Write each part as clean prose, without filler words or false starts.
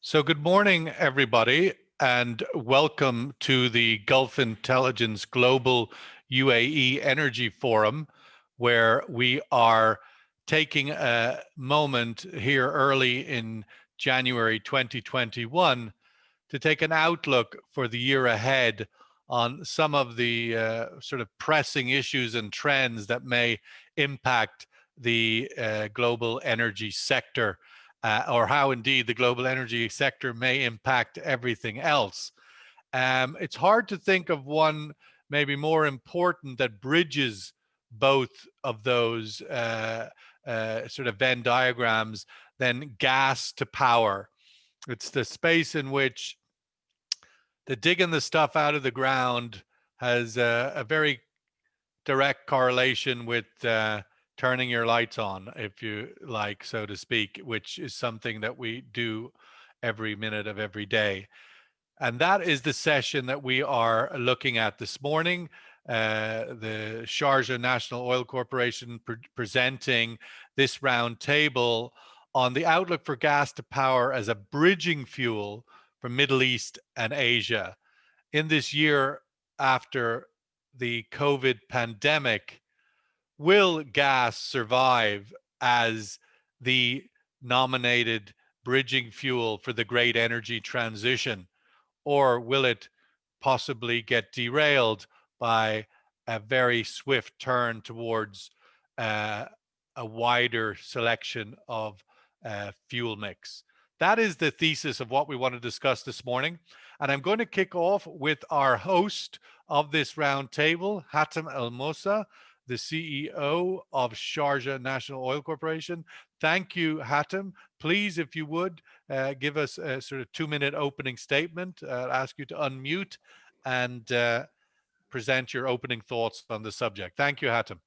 So good morning, everybody, and welcome to the Gulf Intelligence Global UAE Energy Forum, where we are taking a moment here early in January 2021 to take an outlook for the year ahead on some of the sort of pressing issues and trends that may impact the global energy sector. Or how indeed the global energy sector may impact everything else. It's hard to think of one maybe more important that bridges both of those sort of Venn diagrams than gas to power. It's the space in which the digging the stuff out of the ground has a very direct correlation with turning your lights on, if you like, so to speak, which is something that we do every minute of every day. And that is the session that we are looking at this morning. The Sharjah National Oil Corporation presenting this round table on the outlook for gas to power as a bridging fuel for Middle East and Asia. In this year after the COVID pandemic, will gas survive as the nominated bridging fuel for the great energy transition, or will it possibly get derailed by a very swift turn towards a wider selection of fuel mix? That is the thesis of what we want to discuss this morning. And I'm going to kick off with our host of this round table, Hatem Mosa, the CEO of Sharjah National Oil Corporation. Thank you, Hatem. Please, if you would, give us a sort of 2-minute opening statement. I'll ask you to unmute and present your opening thoughts on the subject. Thank you, Hatem.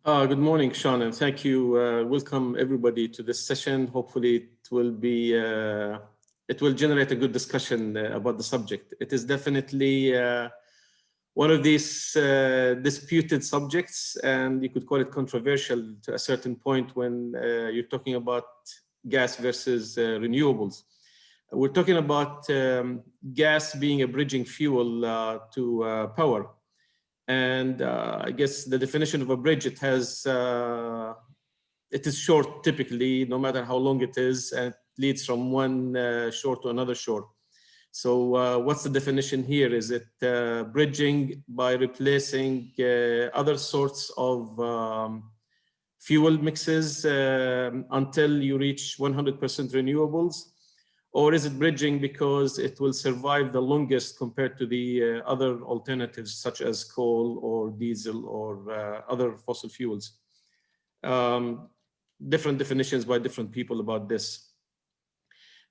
Good morning, Sean, and thank you. Welcome everybody to this session. Hopefully it will generate a good discussion about the subject. It is definitely one of these disputed subjects, and you could call it controversial to a certain point when you're talking about gas versus renewables. We're talking about gas being a bridging fuel to power. And I guess the definition of a bridge, it is short typically, no matter how long it is, and it leads from one shore to another shore. So what's the definition here? Is it bridging by replacing other sorts of fuel mixes until you reach 100% renewables? Or is it bridging because it will survive the longest compared to the other alternatives such as coal or diesel or other fossil fuels? Different definitions by different people about this.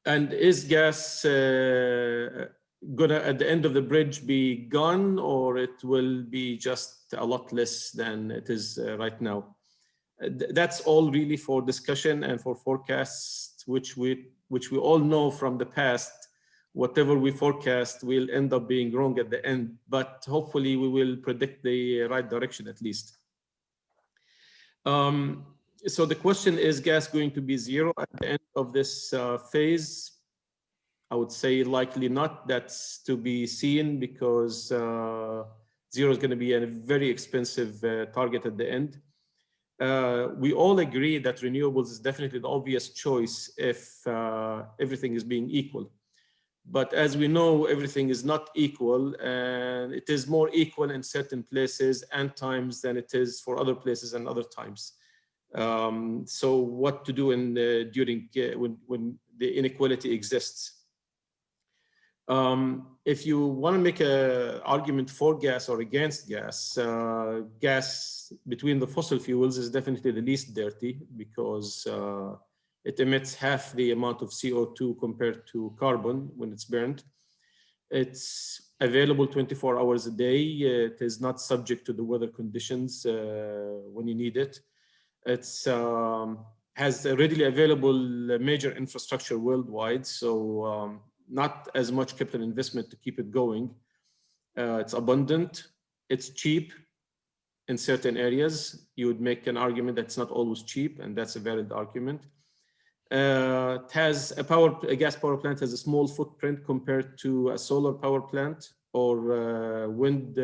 And is gas gonna, at the end of the bridge, be gone, or it will be just a lot less than it is right now? That's all really for discussion and for forecasts, which we all know from the past. Whatever we forecast will end up being wrong at the end, but hopefully we will predict the right direction at least. So the question is gas going to be zero at the end of this phase? I would say likely not. That's to be seen because zero is going to be a very expensive target at the end. We all agree that renewables is definitely the obvious choice if everything is being equal. But as we know, everything is not equal, and it is more equal in certain places and times than it is for other places and other times. So what to do during when the inequality exists? If you want to make an argument for gas or against gas, gas between the fossil fuels is definitely the least dirty because it emits half the amount of CO2 compared to carbon when it's burned. It's available 24 hours a day. It is not subject to the weather conditions when you need it. It's has a readily available major infrastructure worldwide, so not as much capital investment to keep it going. It's abundant, it's cheap in certain areas. You would make an argument that's not always cheap, and that's a valid argument. It has a gas power plant has a small footprint compared to a solar power plant or wind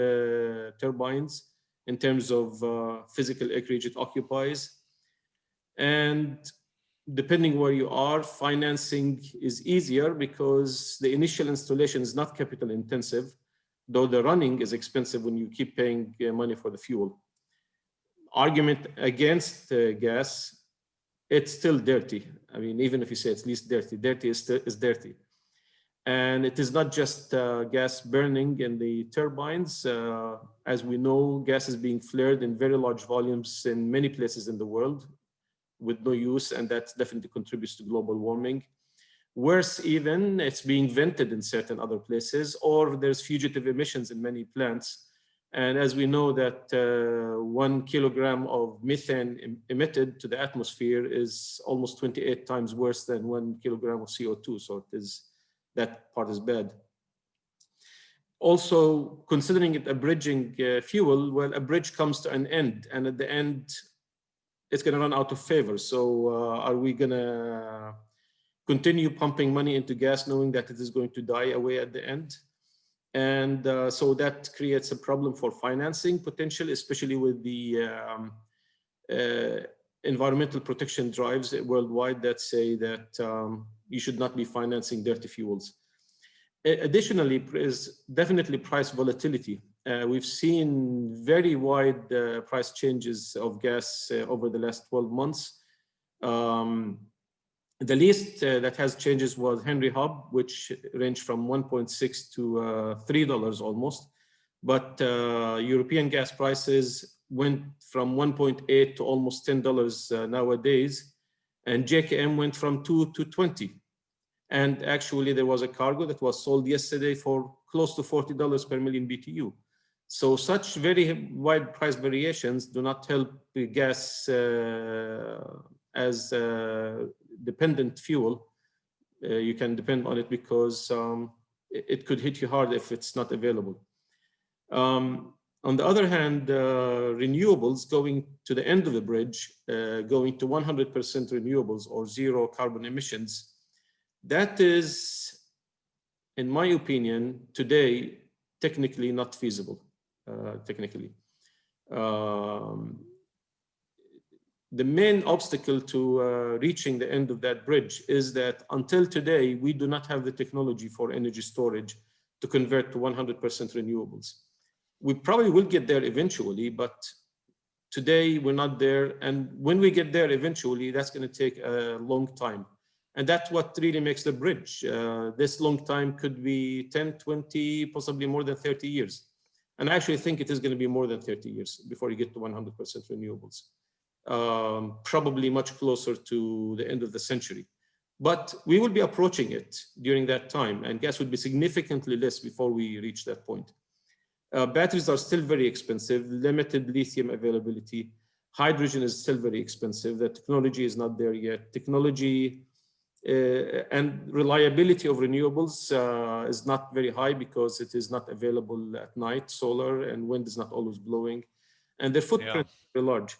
turbines in terms of physical acreage it occupies. And depending where you are, financing is easier because the initial installation is not capital intensive, though the running is expensive when you keep paying money for the fuel. Argument against gas, it's still dirty. I mean, even if you say it's least dirty, dirty is dirty. And it is not just gas burning in the turbines. As we know, gas is being flared in very large volumes in many places in the world with no use, and that definitely contributes to global warming. Worse even, it's being vented in certain other places, or there's fugitive emissions in many plants. And as we know that 1 kilogram of methane emitted to the atmosphere is almost 28 times worse than 1 kilogram of CO2. So that part is bad. Also, considering it a bridging fuel, well, a bridge comes to an end, and at the end, it's going to run out of favor. So are we going to continue pumping money into gas knowing that it is going to die away at the end? And so that creates a problem for financing potential, especially with the environmental protection drives worldwide that say that you should not be financing dirty fuels. Additionally, is definitely price volatility. We've seen very wide price changes of gas over the last 12 months. The least that has changes was Henry Hub, which ranged from 1.6 to $3 almost. But European gas prices went from 1.8 to almost $10 nowadays. And JKM went from 2 to 20. And actually, there was a cargo that was sold yesterday for close to $40 per million BTU. So such very wide price variations do not help the gas as dependent fuel. You can depend on it because it could hit you hard if it's not available. On the other hand, renewables going to the end of the bridge, going to 100% renewables or zero carbon emissions, that is, in my opinion, today, technically not feasible, technically. The main obstacle to reaching the end of that bridge is that until today, we do not have the technology for energy storage to convert to 100% renewables. We probably will get there eventually, but today we're not there. And when we get there eventually, that's going to take a long time. And that's what really makes the bridge. This long time could be 10, 20, possibly more than 30 years. And I actually think it is going to be more than 30 years before you get to 100% renewables. Probably much closer to the end of the century. But we will be approaching it during that time, and gas would be significantly less before we reach that point. Batteries are still very expensive, limited lithium availability. Hydrogen is still very expensive. The technology is not there yet. Technology and reliability of renewables is not very high because it is not available at night. Solar and wind is not always blowing, and their footprint is very large.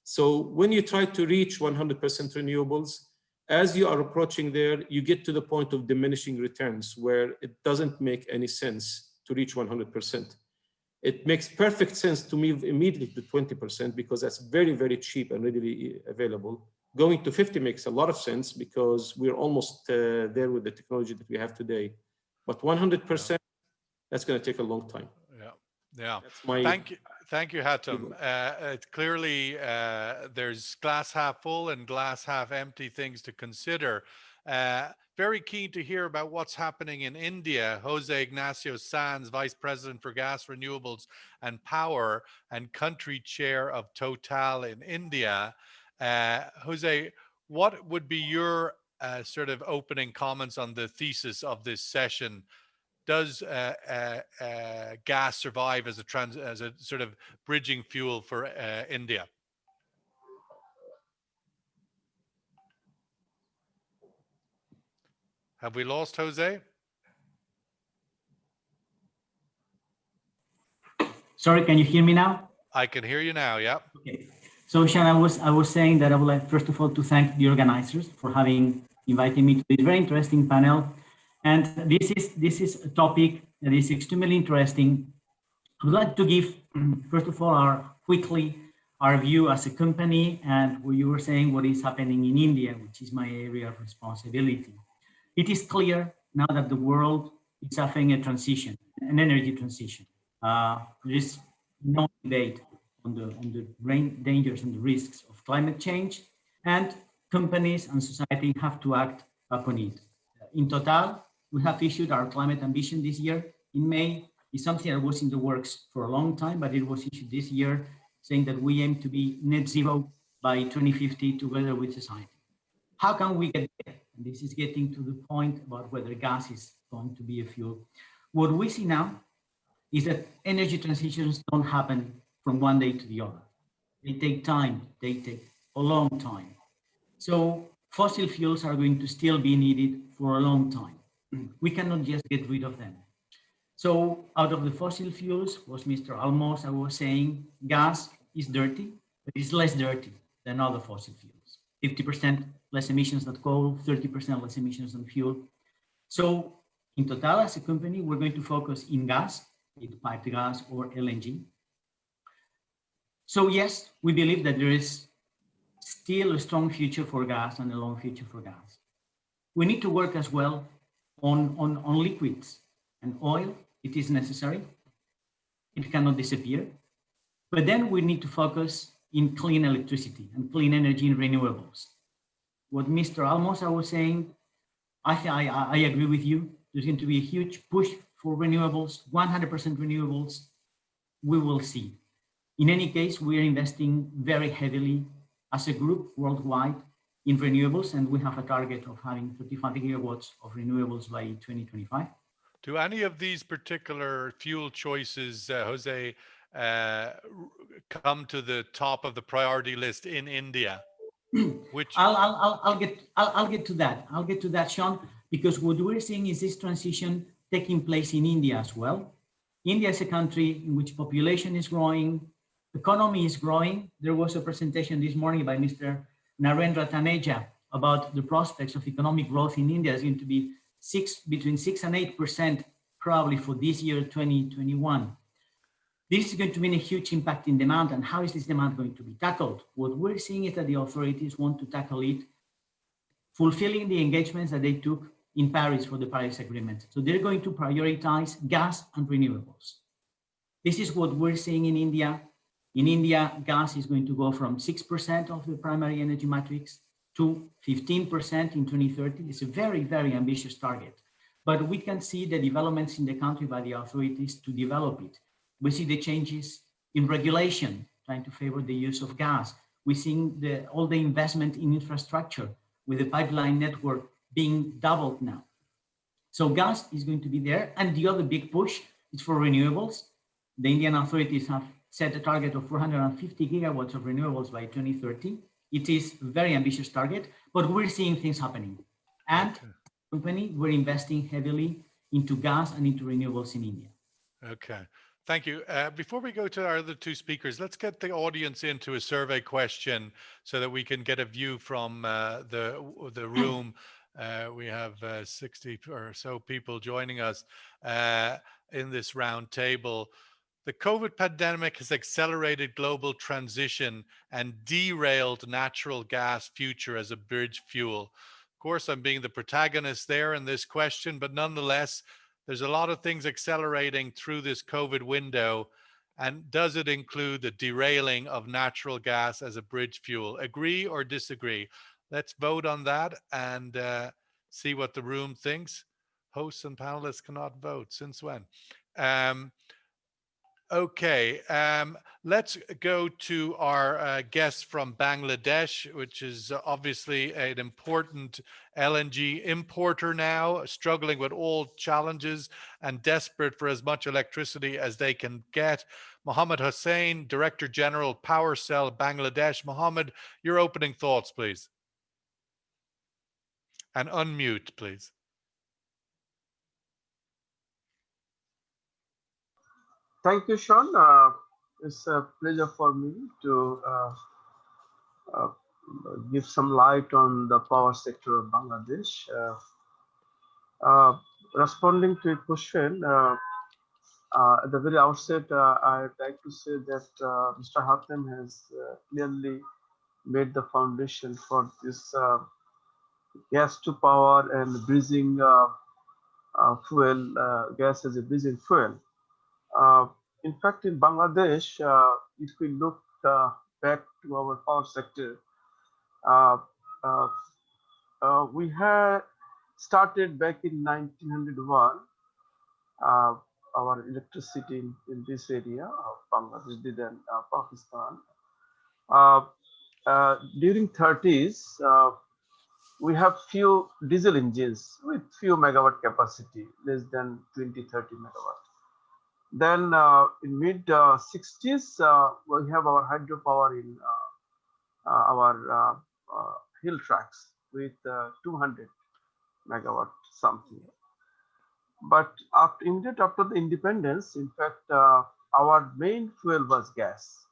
So when you try to reach 100% renewables, as you are approaching there, you get to the point of diminishing returns where it doesn't make any sense to reach 100%. It makes perfect sense to move immediately to 20% because that's very, very cheap and readily available. Going to 50 makes a lot of sense because we're almost there with the technology that we have today. But 100%, that's going to take a long time. Yeah. Thank you, Hatem. Clearly, there's glass half full and glass half empty things to consider. Very keen to hear about what's happening in India. José-Ignacio Sanz, Vice President for Gas, Renewables and Power and Country Chair of Total in India. Jose, what would be your sort of opening comments on the thesis of this session? Does gas survive as a sort of bridging fuel for India? Have we lost Jose? Sorry, can you hear me now? I can hear you now, yeah. Okay. So Sean, I was saying that I would like first of all to thank the organizers for having invited me to this very interesting panel. And this is a topic that is extremely interesting. I would like to give first of all our view as a company, and what you were saying what is happening in India, which is my area of responsibility. It is clear now that the world is suffering a transition, an energy transition. There is no debate on the dangers and the risks of climate change, and companies and society have to act upon it. In total, we have issued our climate ambition this year in May. It's something that was in the works for a long time, but it was issued this year, saying that we aim to be net zero by 2050 together with society. How can we get there? And this is getting to the point about whether gas is going to be a fuel. What we see now is that energy transitions don't happen from one day to the other. They take time, they take a long time. So fossil fuels are going to still be needed for a long time. We cannot just get rid of them. So out of the fossil fuels, was Mr. Almosa was saying, gas is dirty, but it's less dirty than other fossil fuels. 50% less emissions than coal, 30% less emissions than fuel. So in total, as a company, we're going to focus in gas, either piped gas or LNG. So yes, we believe that there is still a strong future for gas and a long future for gas. We need to work as well on liquids and oil. It is necessary. It cannot disappear. But then we need to focus in clean electricity and clean energy and renewables. What Mr. Almosa was saying, I agree with you. There's going to be a huge push for renewables, 100% renewables. We will see. In any case, we are investing very heavily as a group worldwide in renewables, and we have a target of having 35 gigawatts of renewables by 2025. Do any of these particular fuel choices, Jose, uh, come to the top of the priority list in India? Which I'll get to that. I'll get to that, Sean, because what we're seeing is this transition taking place in India as well. India is a country in which population is growing, economy is growing. There was a presentation this morning by Mr. Narendra Taneja about the prospects of economic growth in India is going to be between 6 and 8% probably for this year, 2021. This is going to mean a huge impact in demand. And how is this demand going to be tackled? What we're seeing is that the authorities want to tackle it, fulfilling the engagements that they took in Paris for the Paris Agreement. So they're going to prioritize gas and renewables. This is what we're seeing in India. In India, gas is going to go from 6% of the primary energy matrix to 15% in 2030. It's a very, very ambitious target. But we can see the developments in the country by the authorities to develop it. We see the changes in regulation, trying to favor the use of gas. We're seeing all the investment in infrastructure with the pipeline network being doubled now. So gas is going to be there. And the other big push is for renewables. The Indian authorities have set a target of 450 gigawatts of renewables by 2030. It is a very ambitious target, but we're seeing things happening. And company, we're investing heavily into gas and into renewables in India. Okay. Thank you. Before we go to our other two speakers, let's get the audience into a survey question so that we can get a view from the room. We have 60 or so people joining us in this round table. The COVID pandemic has accelerated global transition and derailed natural gas future as a bridge fuel. Of course, I'm being the protagonist there in this question, but nonetheless, there's a lot of things accelerating through this COVID window. And does it include the derailing of natural gas as a bridge fuel? Agree or disagree? Let's vote on that and see what the room thinks. Hosts and panelists cannot vote. Since when? Okay, let's go to our guest from Bangladesh, which is obviously an important LNG importer now, struggling with all challenges and desperate for as much electricity as they can get. Mohammad Hossain, Director General, Power Cell Bangladesh. Mohammad, your opening thoughts, please. And unmute, please. Thank you, Sean. It's a pleasure for me to give some light on the power sector of Bangladesh. Responding to a question, at the very outset, I'd like to say that Mr. Hatem has clearly made the foundation for this gas to power and bridging fuel, gas as a bridging fuel. In fact, in Bangladesh, if we look back to our power sector, uh, uh, we had started back in 1901 our electricity in this area of Bangladesh, then Pakistan. During 30s, we have few diesel engines with few megawatt capacity, less than 20-30 megawatt. Then in mid 60s, we have our hydropower in our hill tracks with 200 megawatt something. But immediately after the independence, in fact, our main fuel was gas.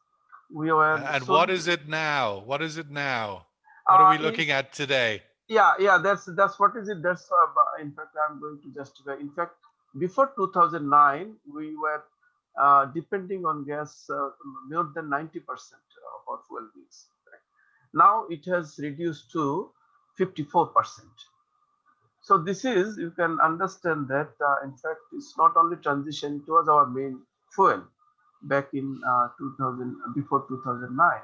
We were. And what is it now? What is it now? What are we looking at today? Yeah, that's what is it. That's in fact, I'm going to justify. In fact, before 2009, we were depending on gas more than 90% of our fuel needs. Now it has reduced to 54%. So this is, you can understand that in fact, it's not only transition, it was our main fuel back in 2000, before 2009.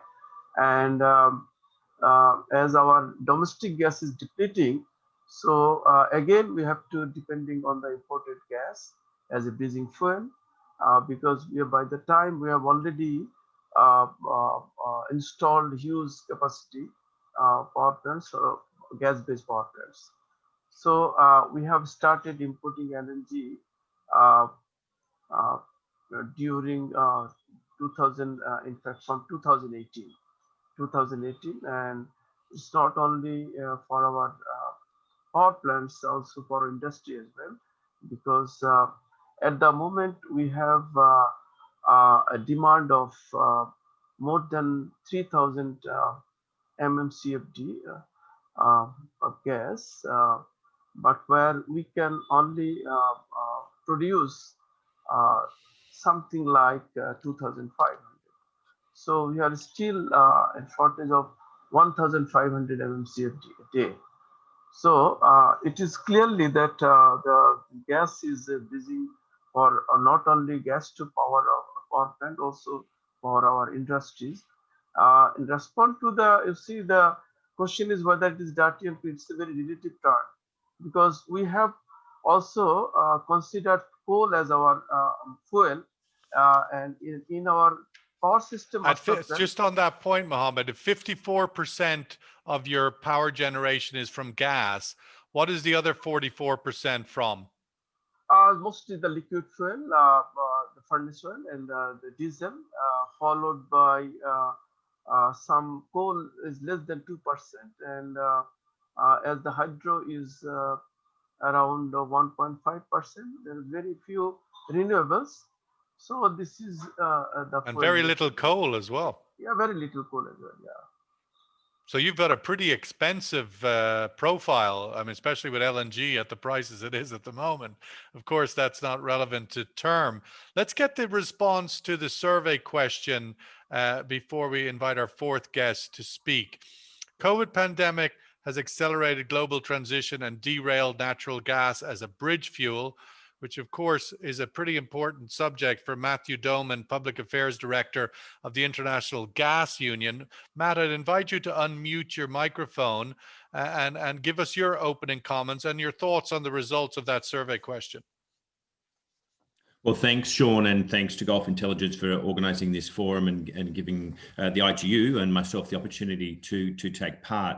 And as our domestic gas is depleting, so again, we have to depending on the imported gas as a bridging fuel, because by the time we have already installed huge capacity power plants, gas-based power plants. So we have started importing LNG during 2000, in fact, from 2018, and it's not only for our power plants, also for industry as well, because at the moment we have a demand of more than 3,000 mmCFD of gas, but where we can only produce something like 2,500. So we are still a shortage of 1,500 mmCFD a day. So it is clearly that the gas is busy for not only gas to power plant, also for our industries. In response to the, you see, the question is whether it is dirty and clean. It's a very relative term, because we have also considered coal as our fuel, and in our power system. Just on that point, Mohammad, if 54% of your power generation is from gas, what is the other 44% from? Mostly the liquid fuel, the furnace oil, and the diesel, followed by some coal is less than 2%, and as the hydro is around 1.5%, there are very few renewables. So this is the and very little coal as well. Yeah, very little coal as well. Yeah. So you've got a pretty expensive profile. I mean, especially with LNG at the prices it is at the moment. Of course, that's not relevant to term. Let's get the response to the survey question before we invite our fourth guest to speak. COVID pandemic has accelerated global transition and derailed natural gas as a bridge fuel, which of course is a pretty important subject for Matthew Doman, Public Affairs Director of the International Gas Union. Matt, I'd invite you to unmute your microphone and give us your opening comments and your thoughts on the results of that survey question. Well, thanks, Sean, and thanks to Gulf Intelligence for organising this forum and giving the ITU and myself the opportunity to take part.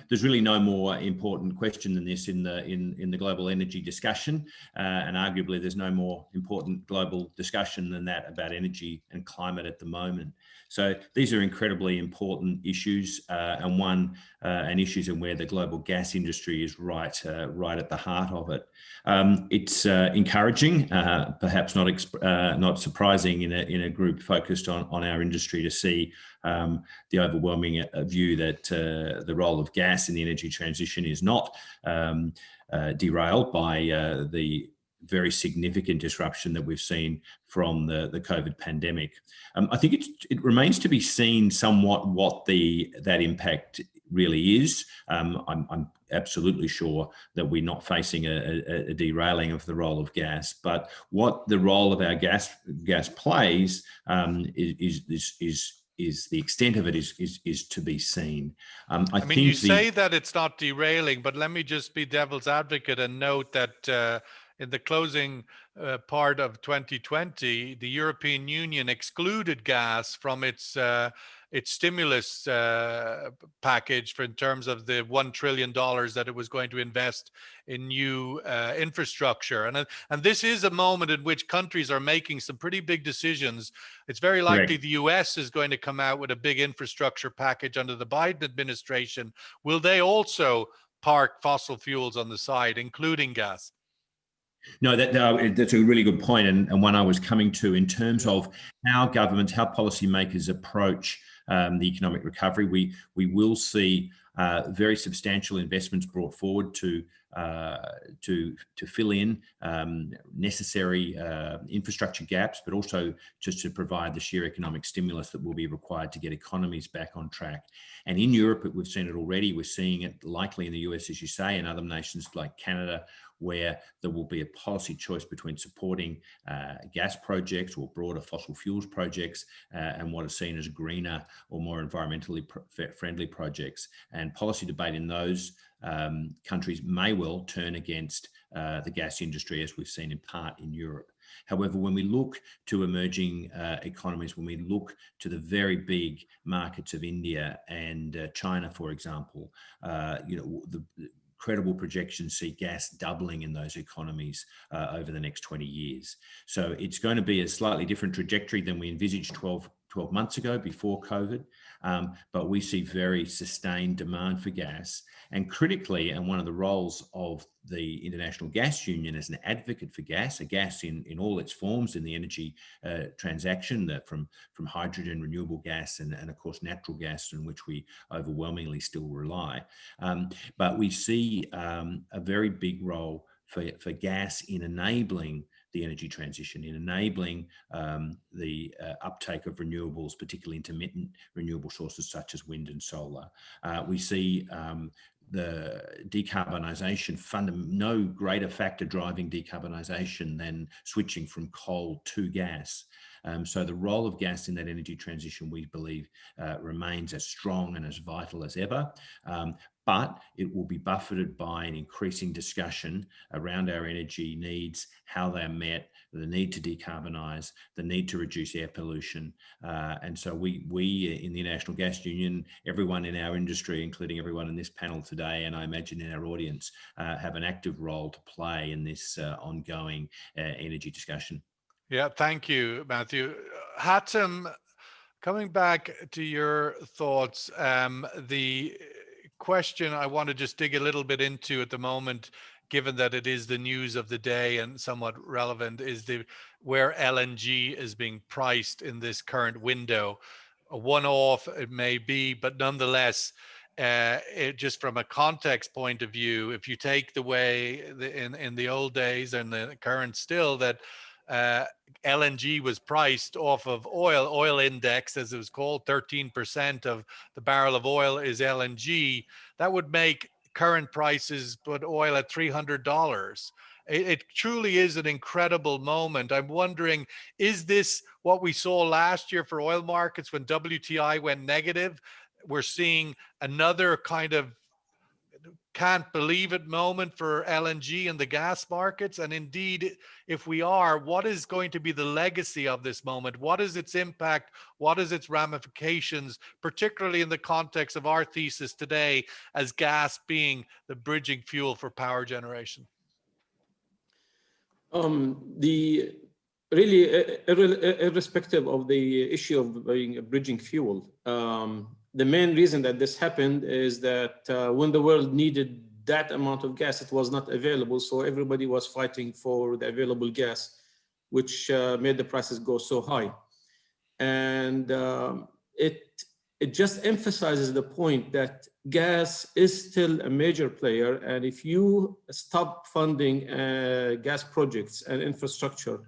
There's really no more important question than this in the global energy discussion, and arguably there's no more important global discussion than that about energy and climate at the moment. So these are incredibly important issues, and issues in where the global gas industry is right at the heart of it. It's encouraging, perhaps not surprising in a group focused on our industry, to see the overwhelming view that the role of gas in the energy transition is not derailed by the very significant disruption that we've seen from the COVID pandemic. I think it remains to be seen somewhat what that impact really is. I'm absolutely sure that we're not facing a derailing of the role of gas, but what the role of our gas plays is the extent of it is to be seen. I mean, you say that it's not derailing, but let me just be devil's advocate and note that in the closing part of 2020, the European Union excluded gas from its stimulus package in terms of the $1 trillion that it was going to invest in new infrastructure. And this is a moment in which countries are making some pretty big decisions. It's very likely the US is going to come out with a big infrastructure package under the Biden administration. Will they also park fossil fuels on the side, including gas? No, that's a really good point, and one I was coming to in terms of how governments, how policymakers approach the economic recovery. We will see very substantial investments brought forward to fill in necessary infrastructure gaps, but also just to provide the sheer economic stimulus that will be required to get economies back on track. And in Europe, we've seen it already. We're seeing it likely in the US, as you say, and other nations like Canada, where there will be a policy choice between supporting gas projects or broader fossil fuels projects and what is seen as greener or more environmentally friendly projects. And policy debate in those countries may well turn against the gas industry, as we've seen in part in Europe. However, when we look to emerging economies, when we look to the very big markets of India and China, for example, the credible projections see gas doubling in those economies over the next 20 years. So it's going to be a slightly different trajectory than we envisaged 12 months ago before COVID, but we see very sustained demand for gas. And critically, and one of the roles of the International Gas Union as an advocate for gas, a gas in all its forms in the energy transaction, that from hydrogen, renewable gas, and of course natural gas, in which we overwhelmingly still rely. But we see a very big role for gas in enabling the energy transition, in enabling the uptake of renewables, particularly intermittent renewable sources such as wind and solar. We see the decarbonisation, no greater factor driving decarbonisation than switching from coal to gas. So the role of gas in that energy transition, we believe, remains as strong and as vital as ever. But it will be buffeted by an increasing discussion around our energy needs, how they're met, the need to decarbonise, the need to reduce air pollution. And so we in the International Gas Union, everyone in our industry, including everyone in this panel today, and I imagine in our audience, have an active role to play in this ongoing energy discussion. Yeah, thank you, Matthew. Hatem, coming back to your thoughts, the question I want to just dig a little bit into at the moment, given that it is the news of the day and somewhat relevant, is where LNG is being priced in this current window. A one-off it may be, but nonetheless, just from a context point of view, if you take the way in the old days and the current still, that LNG was priced off of oil index, as it was called, 13% of the barrel of oil is LNG. That would make current prices put oil at $300. It truly is an incredible moment. I'm wondering, is this what we saw last year for oil markets when WTI went negative? We're seeing another kind of can't believe it moment for LNG in the gas markets. And indeed, if we are, what is going to be the legacy of this moment? What is its impact? What is its ramifications, particularly in the context of our thesis today as gas being the bridging fuel for power generation? The really, irrespective of the issue of being a bridging fuel, the main reason that this happened is that when the world needed that amount of gas, it was not available. So everybody was fighting for the available gas, which made the prices go so high. And it just emphasizes the point that gas is still a major player. And if you stop funding gas projects and infrastructure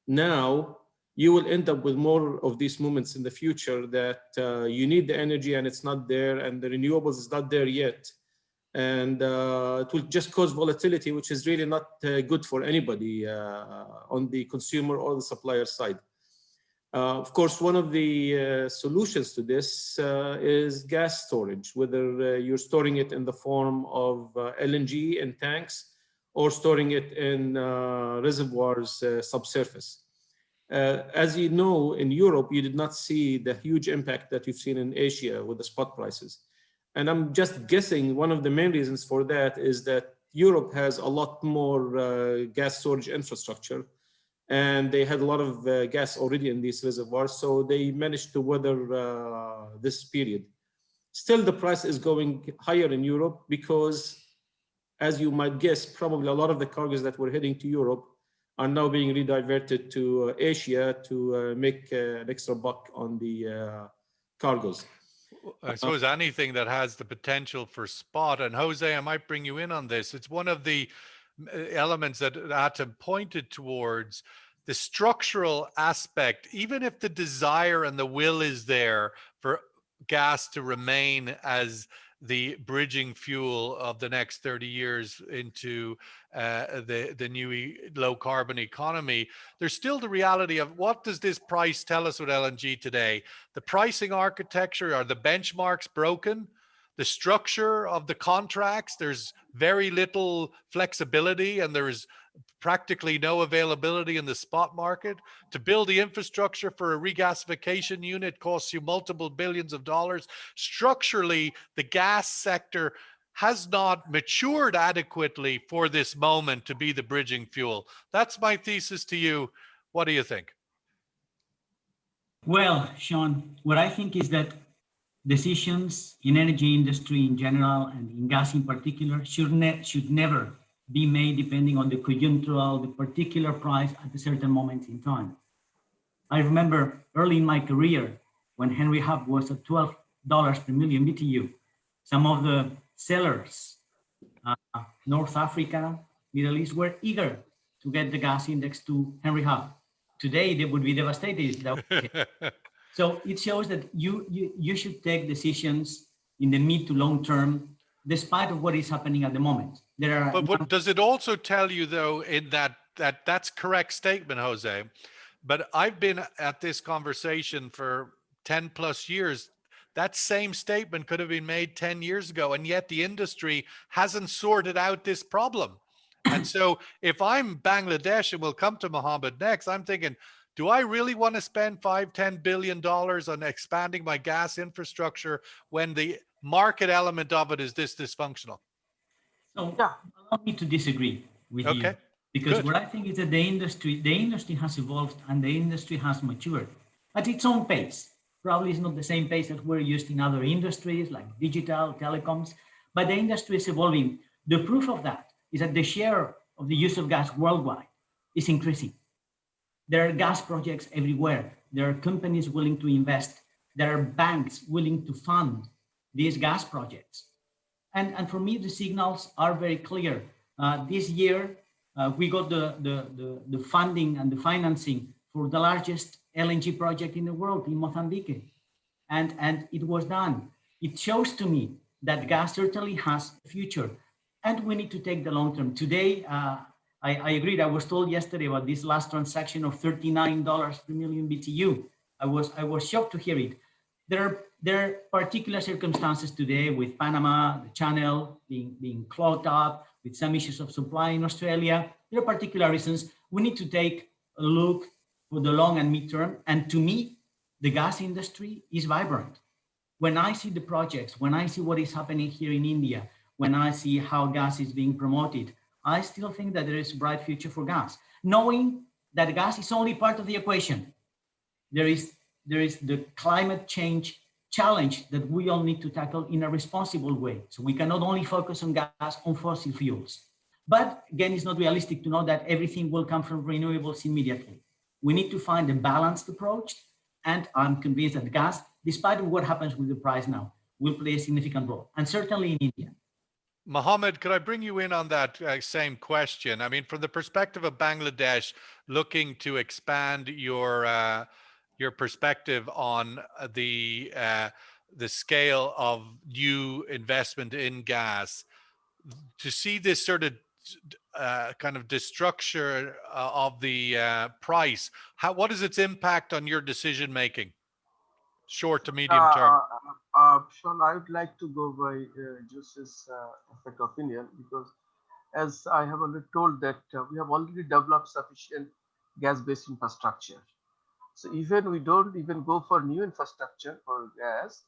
now, you will end up with more of these moments in the future that you need the energy and it's not there, and the renewables is not there yet. And it will just cause volatility, which is really not good for anybody on the consumer or the supplier side. Of course, one of the solutions to this is gas storage, whether you're storing it in the form of LNG in tanks or storing it in reservoirs subsurface. As you know, in Europe, you did not see the huge impact that you've seen in Asia with the spot prices. And I'm just guessing one of the main reasons for that is that Europe has a lot more gas storage infrastructure, and they had a lot of gas already in these reservoirs, so they managed to weather this period. Still, the price is going higher in Europe because, as you might guess, probably a lot of the cargoes that were heading to Europe are now being rediverted to Asia to make an extra buck on the cargoes. I suppose anything that has the potential for spot, and Jose, I might bring you in on this. It's one of the elements that Hatem pointed towards, the structural aspect. Even if the desire and the will is there for gas to remain as the bridging fuel of the next 30 years into the new low carbon economy, there's still the reality of what does this price tell us with LNG today? The pricing architecture, are the benchmarks broken? The structure of the contracts, there's very little flexibility and there's practically no availability in the spot market. To build the infrastructure for a regasification unit costs you multiple billions of dollars. Structurally, the gas sector has not matured adequately for this moment to be the bridging fuel. That's my thesis to you. What do you think? Well, Sean, what I think is that decisions in energy industry in general and in gas in particular should never be made depending on the conjunctural, the particular price at a certain moment in time. I remember early in my career when Henry Hub was at $12 per million BTU, some of the sellers, North Africa, Middle East, were eager to get the gas index to Henry Hub. Today, they would be devastated. So it shows that you should take decisions in the mid to long term, despite of what is happening at the moment. But what does it also tell you, though, in that's correct statement, Jose? But I've been at this conversation for 10 plus years. That same statement could have been made 10 years ago, and yet the industry hasn't sorted out this problem. And so if I'm Bangladesh, and we'll come to Mohammad next, I'm thinking, do I really want to spend $5-10 billion on expanding my gas infrastructure when the market element of it is this dysfunctional? So allow me to disagree with you, because Good. what I think is that the industry has evolved and the industry has matured at its own pace. Probably it's not the same pace that we're used in other industries like digital, telecoms, but the industry is evolving. The proof of that is that the share of the use of gas worldwide is increasing. There are gas projects everywhere. There are companies willing to invest. There are banks willing to fund these gas projects. And for me, the signals are very clear. This year, we got the funding and the financing for the largest LNG project in the world in Mozambique. And it was done. It shows to me that gas certainly has a future, and we need to take the long term. Today, I agreed. I was told yesterday about this last transaction of $39 per million BTU. I was shocked to hear it. There are particular circumstances today with Panama, the channel being clogged up, with some issues of supply in Australia. There are particular reasons. We need to take a look for the long and mid-term. And to me, the gas industry is vibrant. When I see the projects, when I see what is happening here in India, when I see how gas is being promoted, I still think that there is a bright future for gas, knowing that gas is only part of the equation. There is the climate change challenge that we all need to tackle in a responsible way. So we cannot only focus on gas, on fossil fuels. But again, it's not realistic to know that everything will come from renewables immediately. We need to find a balanced approach, and I'm convinced that gas, despite what happens with the price now, will play a significant role, and certainly in India. Mohammad, could I bring you in on that same question? I mean, from the perspective of Bangladesh, looking to expand your perspective on the scale of new investment in gas, to see this sort of kind of destruction of the price, what is its impact on your decision making, short to medium term? Sean, I would like to go by Jose's opinion, because as I have already told that we have already developed sufficient gas-based infrastructure. So even we don't even go for new infrastructure for gas,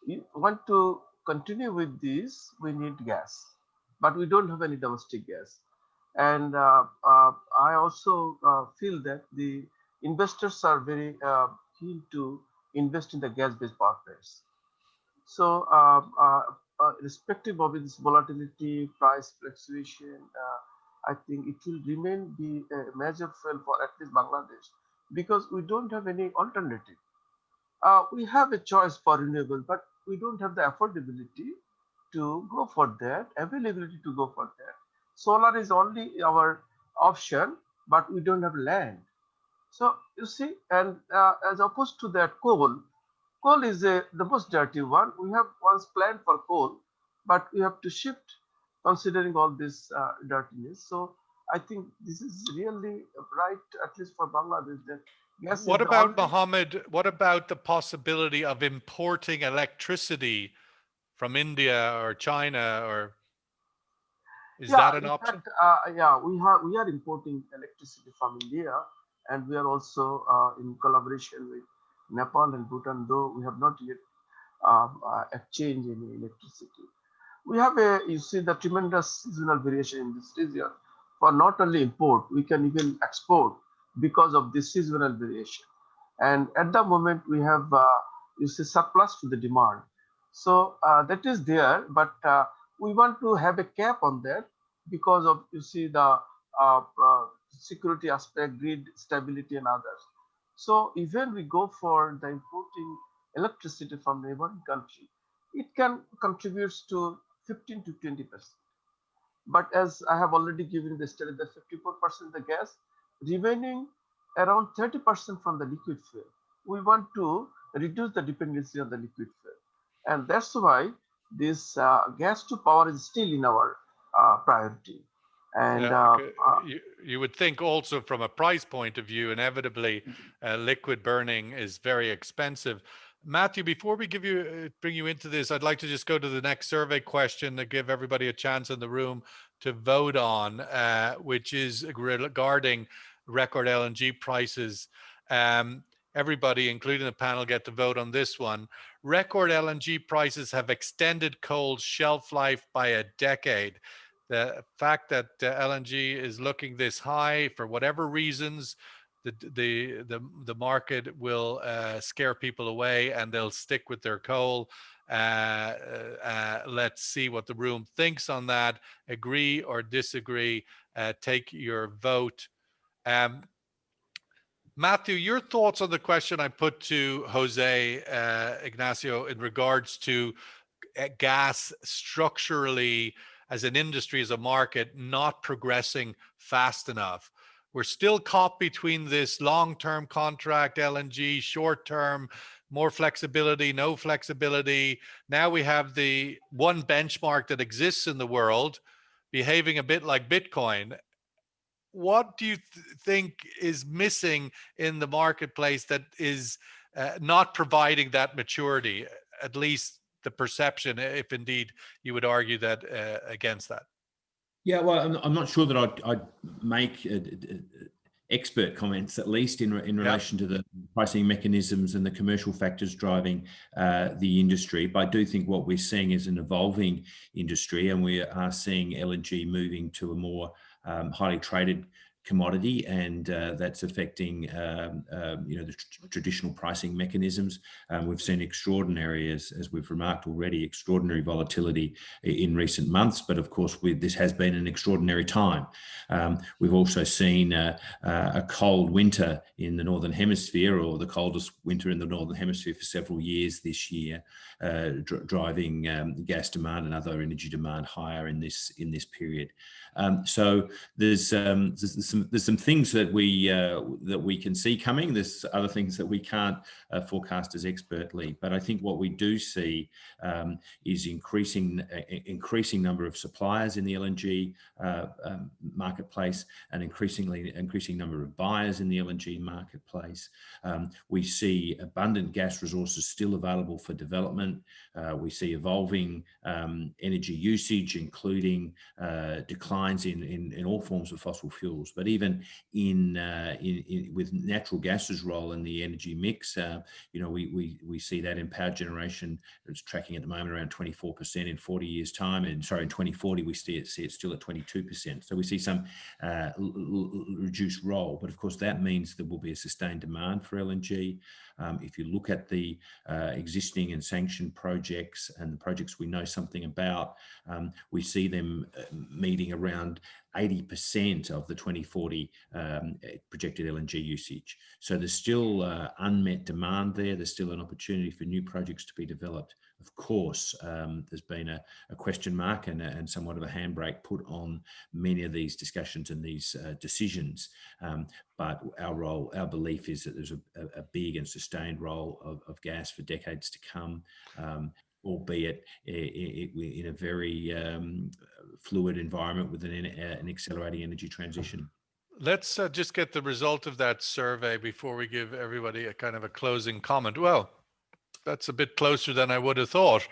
you want to continue with this, we need gas, but we don't have any domestic gas. And I also feel that the investors are very keen to invest in the gas-based power plants. So irrespective of its volatility, price fluctuation, I think it will remain be a major fuel for at least Bangladesh, because we don't have any alternative. We have a choice for renewable, but we don't have the affordability to go for that, availability to go for that. Solar is only our option, but we don't have land. So you see, and as opposed to that, coal is the most dirty one. We have once planned for coal, but we have to shift considering all this dirtiness. So I think this is really right, at least for Bangladesh. That gas. What about, Mohammad, what about the possibility of importing electricity from India or China, or is that an option? Fact, yeah, we are importing electricity from India, and we are also in collaboration with Nepal and Bhutan, though we have not yet exchanged any electricity. We have you see the tremendous seasonal variation in this region. For not only import, we can even export because of this seasonal variation. And at the moment, we have you see surplus to the demand. So that is there, but we want to have a cap on that because of, you see, the security aspect, grid stability, and others. So even we go for the importing electricity from neighboring country, it can contribute to 15 to 20%. But as I have already given the study, that 54% the gas, remaining around 30% from the liquid fuel. We want to reduce the dependency on the liquid fuel, and that's why this gas to power is still in our priority. And you would think also from a price point of view, inevitably, liquid burning is very expensive. Matthew, before we bring you into this, I'd like to just go to the next survey question to give everybody a chance in the room to vote on, which is regarding record LNG prices. Everybody, including the panel, get to vote on this one. Record LNG prices have extended coal's shelf life by a decade. The fact that LNG is looking this high, for whatever reasons, the market will scare people away and they'll stick with their coal. Let's see what the room thinks on that. Agree or disagree? Take your vote. Matthew, your thoughts on the question I put to José-Ignacio in regards to gas structurally as an industry, as a market, not progressing fast enough. We're still caught between this long-term contract, LNG, short-term, more flexibility, no flexibility. Now we have the one benchmark that exists in the world behaving a bit like Bitcoin. What do you think is missing in the marketplace that is not providing that maturity, at least the perception, if indeed you would argue that against that? Yeah, well, I'm not sure that I'd make expert comments, at least in relation to the pricing mechanisms and the commercial factors driving the industry. But I do think what we're seeing is an evolving industry, and we are seeing LNG moving to a more highly traded commodity, and that's affecting the traditional pricing mechanisms. We've seen extraordinary, as we've remarked already, extraordinary volatility in recent months, but of course this has been an extraordinary time. We've also seen a cold winter in the Northern Hemisphere, or the coldest winter in the Northern Hemisphere for several years this year, driving gas demand and other energy demand higher in this period. So there's some things that we can see coming. There's other things that we can't forecast as expertly. But I think what we do see is increasing number of suppliers in the LNG marketplace, and increasing number of buyers in the LNG marketplace. We see abundant gas resources still available for development. We see evolving energy usage, including declines in all forms of fossil fuels, but even with natural gas's role in the energy mix, we see that in power generation. It's tracking at the moment around 24% in 40 years' time, and in 2040 we see it still at 22%. So we see some reduced role, but of course that means there will be a sustained demand for LNG. If you look at the existing and sanctioned projects and the projects we know something about, we see them meeting around 80% of the 2040 projected LNG usage. So there's still unmet demand there. There's still an opportunity for new projects to be developed. Of course, there's been a question mark and somewhat of a handbrake put on many of these discussions and these decisions. But our belief is that there's a big and sustained role of gas for decades to come, albeit in a very fluid environment with an accelerating energy transition. Let's just get the result of that survey before we give everybody a kind of a closing comment. Well, that's a bit closer than I would have thought.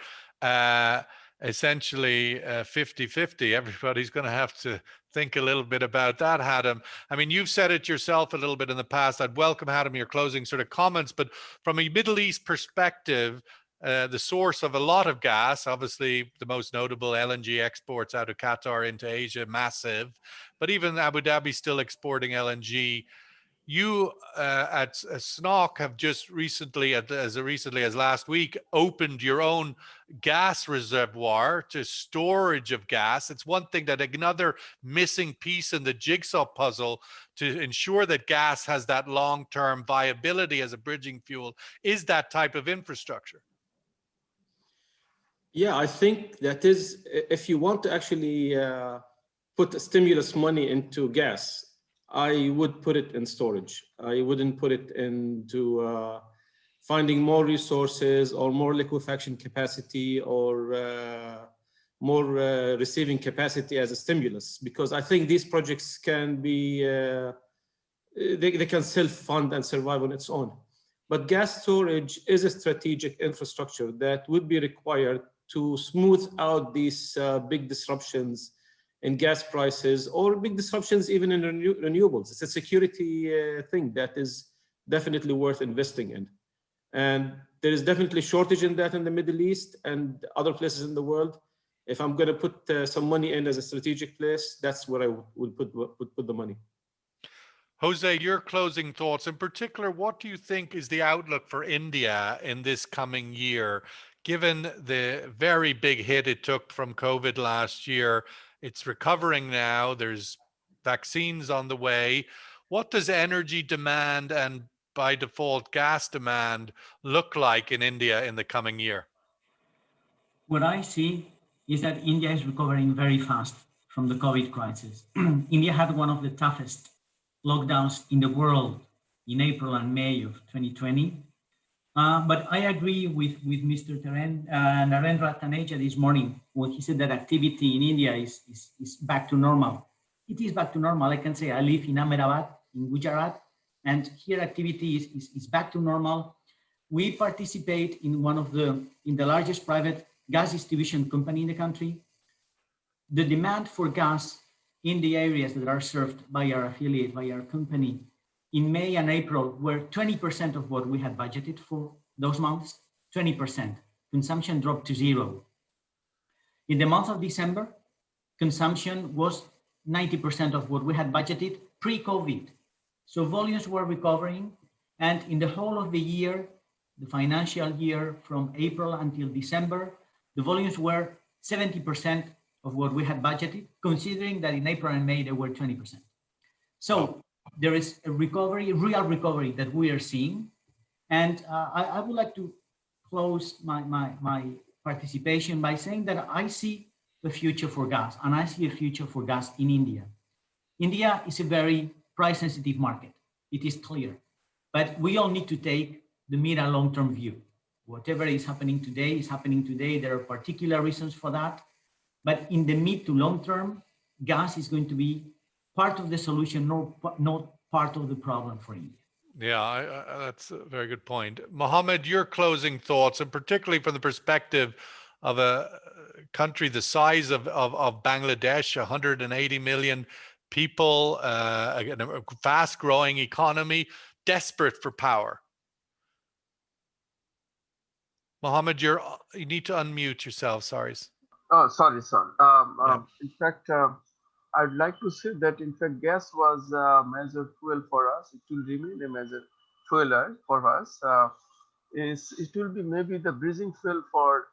Essentially 50-50. Everybody's going to have to think a little bit about that, Hatem. I mean, you've said it yourself a little bit in the past. I'd welcome, Hatem, your closing sort of comments, but from a Middle East perspective, the source of a lot of gas, obviously the most notable LNG exports out of Qatar into Asia, massive, but even Abu Dhabi still exporting LNG. You at SNOC have just recently, as recently as last week, opened your own gas reservoir to storage of gas. It's one thing that another missing piece in the jigsaw puzzle to ensure that gas has that long-term viability as a bridging fuel is that type of infrastructure. Yeah, I think that is, if you want to actually put stimulus money into gas, I would put it in storage. I wouldn't put it into finding more resources or more liquefaction capacity or more receiving capacity as a stimulus, because I think these projects can be, they can self-fund and survive on its own. But gas storage is a strategic infrastructure that would be required to smooth out these big disruptions in gas prices or big disruptions even in renewables. It's a security thing that is definitely worth investing in. And there is definitely shortage in that in the Middle East and other places in the world. If I'm going to put some money in as a strategic place, that's where I would put the money. Jose, your closing thoughts. In particular, what do you think is the outlook for India in this coming year, given the very big hit it took from COVID last year? It's recovering now. There's vaccines on the way. What does energy demand and by default gas demand look like in India in the coming year? What I see is that India is recovering very fast from the COVID crisis. India had one of the toughest lockdowns in the world in April and May of 2020. But I agree with Mr. Narendra Taneja this morning when he said that activity in India is back to normal. It is back to normal. I can say I live in Ahmedabad, in Gujarat, and here activity is back to normal. We participate in the largest private gas distribution company in the country. The demand for gas in the areas that are served by our affiliate, by our company, in May and April were 20% of what we had budgeted for those months, 20%. Consumption dropped to zero. In the month of December, consumption was 90% of what we had budgeted, pre-COVID. So volumes were recovering, and in the whole of the year, the financial year from April until December, the volumes were 70% of what we had budgeted, considering that in April and May, they were 20%. So there is a recovery, real recovery that we are seeing. And I would like to close my participation by saying that I see the future for gas, and I see a future for gas in India. India is a very price-sensitive market. It is clear, but we all need to take the mid and long-term view. Whatever is happening today is happening today. There are particular reasons for that, but in the mid to long term, gas is going to be part of the solution, not part of the problem for India. Yeah, that's a very good point. Mohammad, your closing thoughts, and particularly from the perspective of a country the size of Bangladesh, 180 million people, a fast-growing economy, desperate for power. Mohammad, you need to unmute yourself. Sorry. Oh, sorry, son. In fact, I'd like to say that in fact gas was a major fuel for us. It will remain a major fuel for us. It will be maybe the bridging fuel for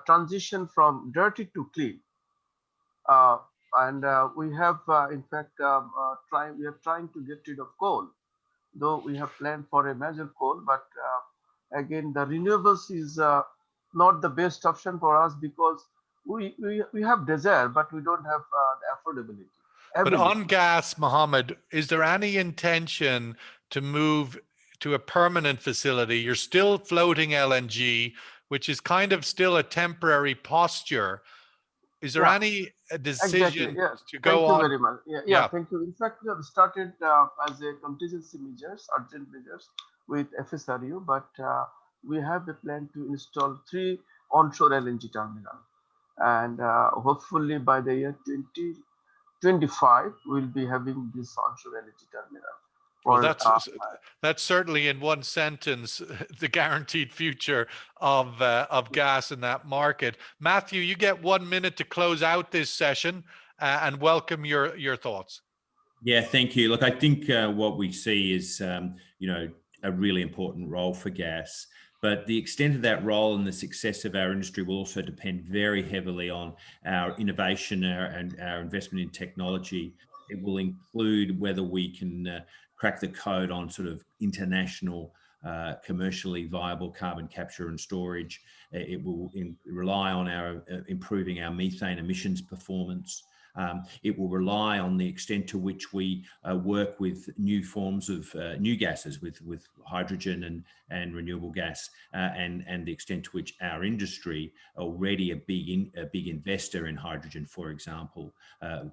transition from dirty to clean. And we have in fact we are trying to get rid of coal, though we have planned for a major coal. But again, the renewables is not the best option for us because we have desire, but we don't have the affordability. But on gas, Mohammad, is there any intention to move to a permanent facility? You're still floating LNG, which is kind of still a temporary posture. Is there any decision to go on? Thank you very much. Yeah, thank you. In fact, we have started as a contingency measures, urgent measures with FSRU, but we have a plan to install 3 onshore LNG terminals. And hopefully by the year 2025, we'll be having this onshore LNG terminal. Well, that's certainly in one sentence the guaranteed future of gas in that market. Matthew, you get 1 minute to close out this session and welcome your thoughts. Yeah, thank you. Look, I think what we see is a really important role for gas. But the extent of that role and the success of our industry will also depend very heavily on our innovation and our investment in technology. It will include whether we can crack the code on sort of international, commercially viable carbon capture and storage. It will rely on our improving our methane emissions performance. It will rely on the extent to which we work with new forms of new gases, with hydrogen and renewable gas, and the extent to which our industry, already a big investor in hydrogen, for example,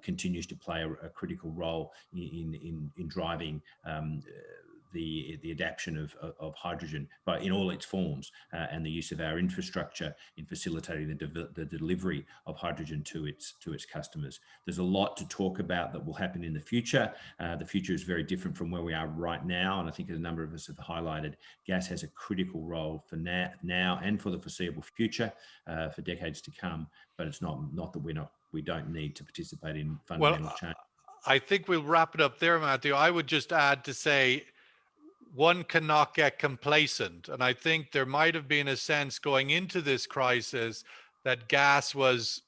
continues to play a critical role in driving the adaptation of hydrogen, but in all its forms, and the use of our infrastructure in facilitating the delivery of hydrogen to its customers. There's a lot to talk about that will happen in the future. The future is very different from where we are right now, and I think as a number of us have highlighted, gas has a critical role for now and for the foreseeable future, for decades to come. But it's not that we don't need to participate in fundamental change. I think we'll wrap it up there, Matthew. I would just add to say, one cannot get complacent. And I think there might have been a sense going into this crisis that gas was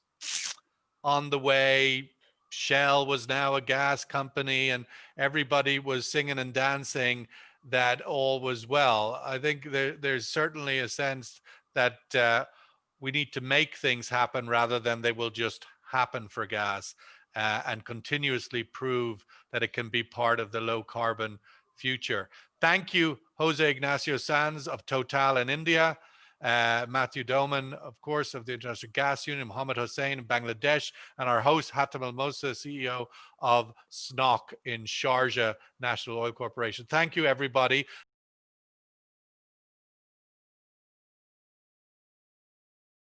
on the way. Shell was now a gas company and everybody was singing and dancing that all was well. I think there's certainly a sense that we need to make things happen rather than they will just happen for gas, and continuously prove that it can be part of the low carbon future. Thank you, José-Ignacio Sanz of Total in India, Matthew Doman, of course, of the International Gas Union, Mohammad Hossain in Bangladesh, and our host, Hatem Mosa, CEO of SNOC in Sharjah National Oil Corporation. Thank you, everybody.